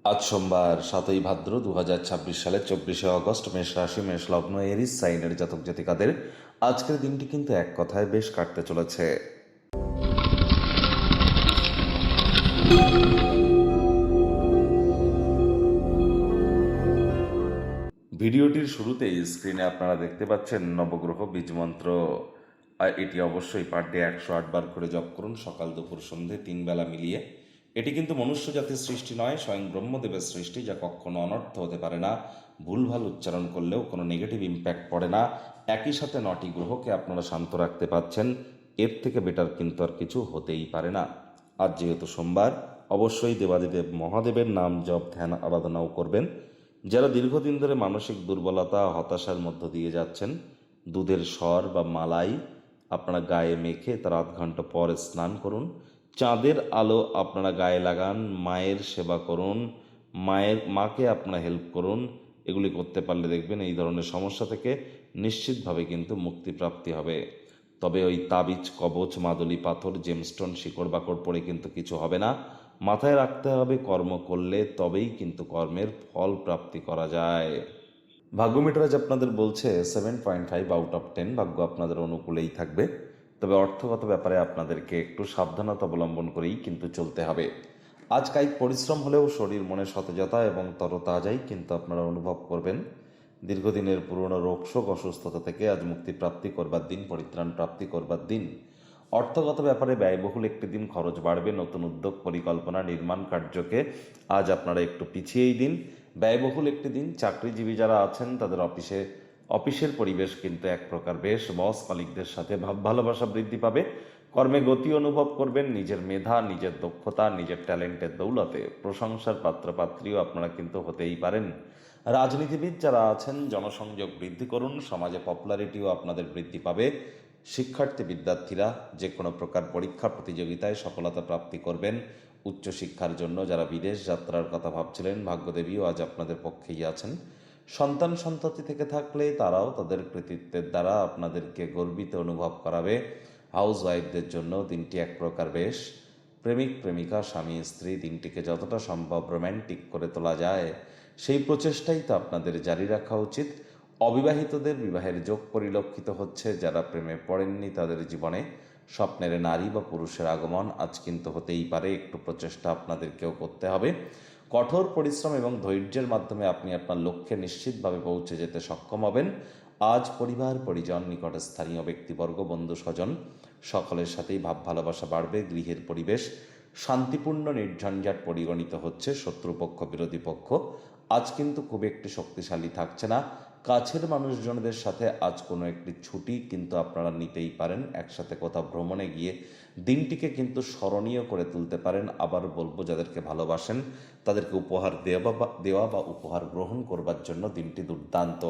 আজ সোমবার 7ই ভাদ্র 2026 সালের 24শে অগস্ট, মেষ রাশি, মেষ লগ্ন, এরিস সাইনের জাতক জাতিকাদের আজকের দিনটি কিন্তু এক কথায় বেশ কাটতে চলেছে। ভিডিওটির শুরুতেই স্ক্রিনে আপনারা দেখতে পাচ্ছেন নবগ্রহ বীজমন্ত্র। আর এটি অবশ্যই পার ডে 108 বার করে জপ করুন, সকাল দুপুর সন্ধে 3 বেলা মিলিয়ে। এটি কিন্তু মনুষ্য জাতির সৃষ্টি নয়, স্বয়ং ব্রহ্মদেবের সৃষ্টি, যা কখনো অনর্থ হতে পারে না। ভুলভাল উচ্চারণ করলেও কোনো নেগেটিভ ইম্প্যাক্ট পড়ে না। একই সাথে 9টি গ্রহকে আপনারা শান্ত রাখতে পারছেন, এর থেকে বেটার কিন্তু আর কিছু হতেই পারে না। আজ যেহেতু সোমবার, অবশ্যই দেবাদিদেব মহাদেবের নাম জপ ধ্যান আরাধনাও করবেন। যারা দীর্ঘদিন ধরে মানসিক দুর্বলতা হতাশার মধ্য দিয়ে যাচ্ছেন, দুধের স্বর বা মালাই আপনারা গায়ে মেখে তার 8 ঘন্টা পর স্নান করুন। চাঁদের আলো আপনারা গায়ে লাগান, মায়ের সেবা করুন, মাকে আপনারা হেল্প করুন। এগুলি করতে পারলে দেখবেন এই ধরনের সমস্যা থেকে নিশ্চিতভাবে কিন্তু মুক্তিপ্রাপ্তি হবে। তবে ওই তাবিজ, কবচ, মাদুলি পাথর, জেমস্টোন, শিকড় বাকড় পড়ে কিন্তু কিছু হবে না। মাথায় রাখতে হবে, কর্ম করলে তবেই কিন্তু কর্মের ফল প্রাপ্তি করা যায়। ভাগ্য মিটার আজ আপনাদের বলছে 7.5 আউট অফ 10, ভাগ্য আপনাদের অনুকূলেই থাকবে। তবে অর্থগত ব্যাপারে আপনাদেরকে একটু সাবধানতা অবলম্বন করেই কিন্তু চলতে হবে। আজ কায়িক পরিশ্রম হলেও শরীর মনে সতেজতা এবং তরতাজাই কিন্তু আপনারা অনুভব করবেন। দীর্ঘদিনের পুরনো রোগশোক অসুস্থতা থেকে আজ মুক্তিপ্রাপ্তি করবার দিন, পরিত্রাণ প্রাপ্তি করবার দিন। অর্থগত ব্যাপারে ব্যয়বহুল একটি দিন, খরচ বাড়বে। নতুন উদ্যোগ, পরিকল্পনা, নির্মাণ কার্যকে আজ আপনারা একটু পিছিয়েই দিন। ব্যয়বহুল একটি দিন। চাকরিজীবী যারা আছেন তাদের অফিসের পরিবেশ কিন্তু এক প্রকার বেশ। বস কলিগদের সাথে ভাব ভালোবাসা বৃদ্ধি পাবে। কর্মে গতি অনুভব করবেন। নিজের মেধা, নিজের দক্ষতা, নিজের ট্যালেন্টের দৌলতে প্রশংসার পাত্রপাত্রীও আপনারা কিন্তু হতেই পারেন। রাজনীতিবিদ যারা আছেন, জনসংযোগ বৃদ্ধি করুন। সমাজে পপুলারিটিও আপনাদের বৃদ্ধি পাবে। শিক্ষার্থী বিদ্যার্থীরা যে কোনো প্রকার পরীক্ষা প্রতিযোগিতায় সফলতা প্রাপ্তি করবেন। উচ্চশিক্ষার জন্য যারা বিদেশ যাত্রার কথা ভাবছিলেন, ভাগ্যদেবীও আজ আপনাদের পক্ষেই আছেন। সন্তান সন্ততি থেকে থাকলে তারাও তাদের কৃতিত্বের দ্বারা আপনাদেরকে গর্বিত অনুভব করাবে। হাউস ওয়াইফদের জন্য দিনটি এক প্রকার বেশ। প্রেমিক প্রেমিকা, স্বামী স্ত্রী দিনটিকে যতটা সম্ভব রোম্যান্টিক করে তোলা যায় সেই প্রচেষ্টাই তো আপনাদের জারি রাখা উচিত। অবিবাহিতদের বিবাহের যোগ পরিলক্ষিত হচ্ছে। যারা প্রেমে পড়েননি তাদের জীবনে স্বপ্নের নারী বা পুরুষের আগমন আজ কিন্তু হতেই পারে। একটু প্রচেষ্টা আপনাদেরকেও করতে হবে। কঠোর পরিশ্রম এবং ধৈর্যের মাধ্যমে আপনি আপনার লক্ষ্যে নিশ্চিতভাবে পৌঁছে যেতে সক্ষম হবেন। আজ পরিবার পরিজন, নিকট স্থানীয় ব্যক্তিবর্গ, বন্ধু স্বজন সকলের সাথেই ভাব ভালোবাসা বাড়বে। গৃহের পরিবেশ শান্তিপূর্ণ, নির্ঝঞ্ঝাট পরিগণিত হচ্ছে। শত্রুপক্ষ, বিরোধী পক্ষ আজ কিন্তু খুব একটি শক্তিশালী থাকছে না। কাছের মানুষজনদের সাথে আজ কোনো একটি ছুটি কিন্তু আপনারা নিতেই পারেন। একসাথে কোথাও ভ্রমণে গিয়ে দিনটিকে কিন্তু স্মরণীয় করে তুলতে পারেন। আবার বলবো, যাদেরকে ভালোবাসেন তাদেরকে উপহার দেওয়া বা উপহার গ্রহণ করবার জন্য দিনটি দুর্দান্ত।